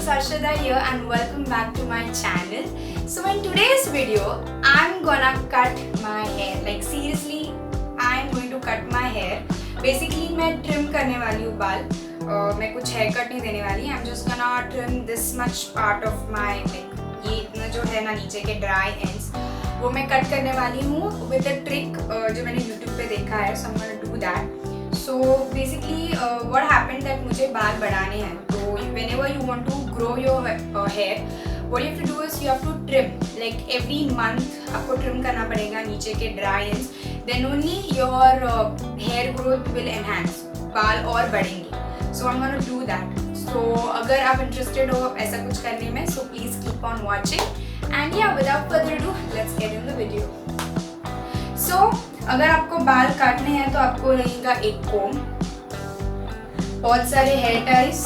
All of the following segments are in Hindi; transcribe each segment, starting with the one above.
Sarshada here and welcome back to my channel. So in today's video, I'm gonna cut my hair. Like seriously, I'm going to cut my hair. Basically मैं trim करने वाली हूँ बाल. मैं कुछ hair cut नहीं देने वाली. I'm just gonna trim this much part of my like ये इतना जो है ना नीचे के dry ends वो मैं cut करने वाली हूँ with a trick जो मैंने YouTube पे देखा है. So I'm gonna do that. So basically what happened that मुझे बाल बढ़ाने हैं तो whenever you want to grow your hair what you have to do is you have to trim like every month आपको trim करना पड़ेगा नीचे के dry ends then only your hair growth will enhance बाल और बढ़ेंगे. So I'm gonna do that. So अगर आप interested हो ऐसा कुछ करने में so please keep on watching and yeah without further ado let's get in the video. So अगर आपको बाल काटने हैं तो आपको लगेगा एक कोम, बहुत सारे hair ties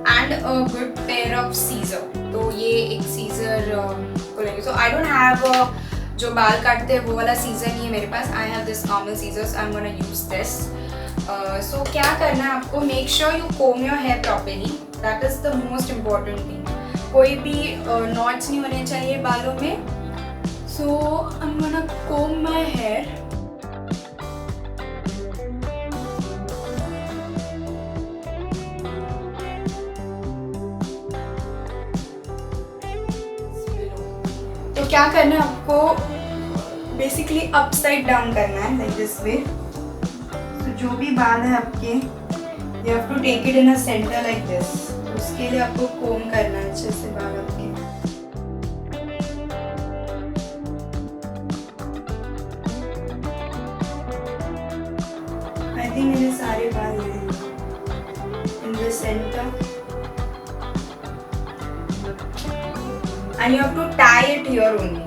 and a good pair of scissor. तो ये एक सीजर को लगेगा. सो आई डोंट हैव जो बाल काटते हैं वो वाला सीजर नहीं है मेरे पास. I have this normal scissors. I am gonna use this. So क्या करना है आपको, make sure you comb your hair properly. That is the most important thing. कोई भी नॉट्स नहीं होने चाहिए बालों में. So I'm gonna comb my hair. तो क्या करना है आपको, बेसिकली अपसाइड डाउन करना है लाइक दिस वे. तो जो भी बाल है आपके you have to take it in a center like this. तो उसके लिए आपको comb करना है अच्छे से बाल आपके. मेरे सारे बाल हैं in the center and you have to tie it here only.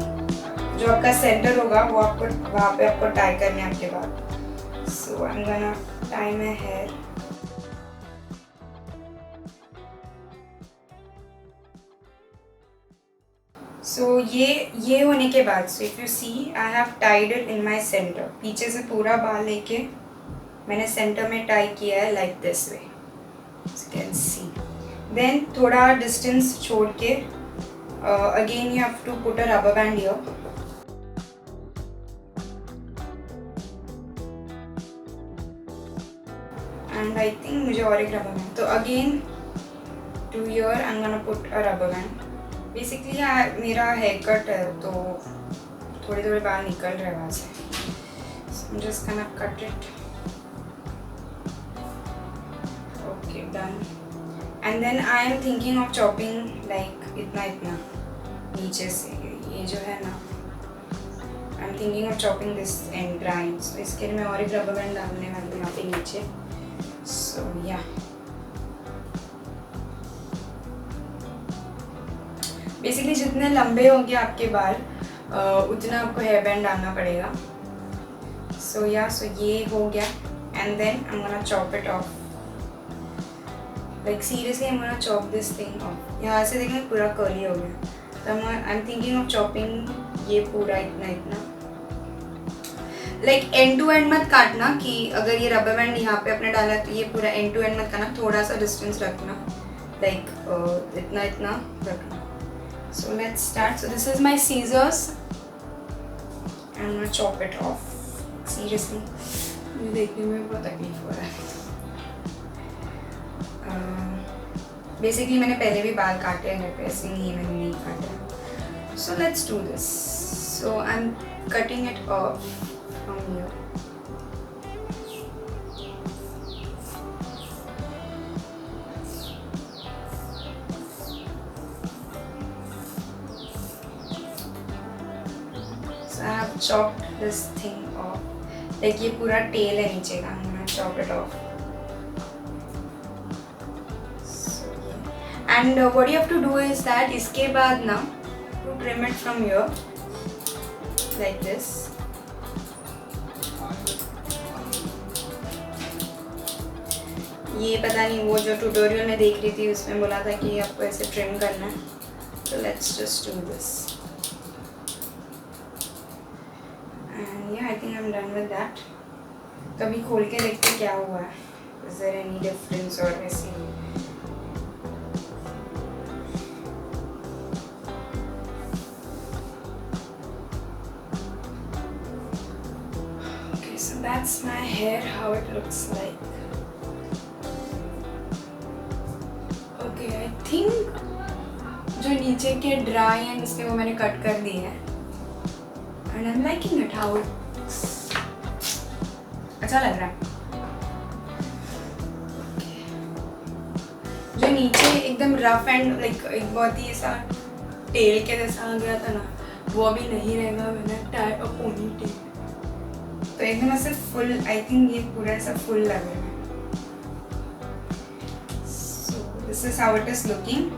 जो आपका सेंटर होगा वो आपको वहाँ पे आपको टाई करने हैं आपके बाल. So I'm gonna tie my hair. So ये होने के बाद so if you see I have tied it in my center. पीछे से पूरा बाल लेके मैंने सेंटर में टाई किया है like this way. You can see. Then थोड़ा डिस्टेंस छोड़ के again you have to put a rubber band here. And I think मुझे और एक रबर बैंड. तो again to here I am gonna put a rubber band. Basically मेरा हेयर कट है तो थोड़े थोड़े बाल निकल रहे हैं वहाँ से. So just gonna cut it. Okay, done. And then I am thinking of chopping like इतना नीचे से ये जो है ना. I am thinking of chopping this end grinds. तो इसके लिए मैं और एक रबर बैंड डालने वाली हूँ यहाँ पे नीचे. So yeah. Basically जितने लंबे होंगे आपके बाल उतना आपको हेयर बैंड डालना पड़ेगा. So yeah, so ये हो गया. And then I'm gonna chop it off. Like seriously I'm gonna chop this thing off. यहाँ से देखना पूरा कर्ली हो गया. तो I'm thinking of chopping ये पूरा इतना like end to end मत काटना कि अगर ये रबर बैंड यहाँ पे अपने डाला तो ये पूरा end to end मत करना. थोड़ा सा डिस्टेंस रखना like इतना रखना. So let's start. So this is my scissors. I'm gonna chop it off. Seriously मुझे देखने में बहुत तकलीफ हो रहा है. बेसिकली मैंने पहले भी बाल काटे हैं घर पे, ऐसे नहीं मैंने नहीं काटा. So let's do this. So I am cutting it of from here. So I have chopped this thing of. Like ये पूरा टेल है नीचे का. I am chop it of. And what you have to do is that इसके बाद ना to trim it from here like this. ये पता नहीं वो जो ट्यूटोरियल में देख रही थी उसमें बोला था कि आपको ऐसे ट्रिम करना है. So let's just do this. And yeah, I think I'm done with that. तो अभी खोल के देखते क्या हुआ है. Is there any difference or ऐसी that's my hair, how it looks like. Okay, I think जो नीचे के dry and इसके वो मैंने cut कर दिए हैं, and I'm liking it how it's अच्छा लग रहा है. जो नीचे एकदम रफ एंड लाइक एक बहुत ही ऐसा टेल के जैसा आ गया था ना, वो अभी नहीं रहेगा. मैंने टाई अ पोनी टेल, तो एकदम ऐसे फुल, आई थिंक ये पूरा ऐसा फुल लगेगा. So this is how it is looking.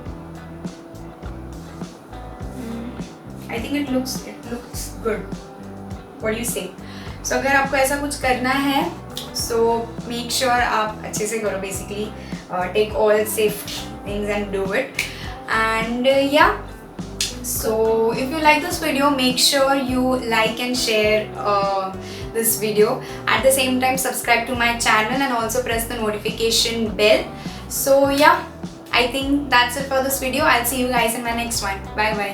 I think it looks good. What you से? सो अगर आपको ऐसा कुछ करना है, सो मेक श्योर आप अच्छे से करो. Basically take all safe things and do it. And yeah, so if you like this video, make sure you like and share this video. At the same time, subscribe to my channel and also press the notification bell. So yeah, I think that's it for this video. I'll see you guys in my next one. Bye bye.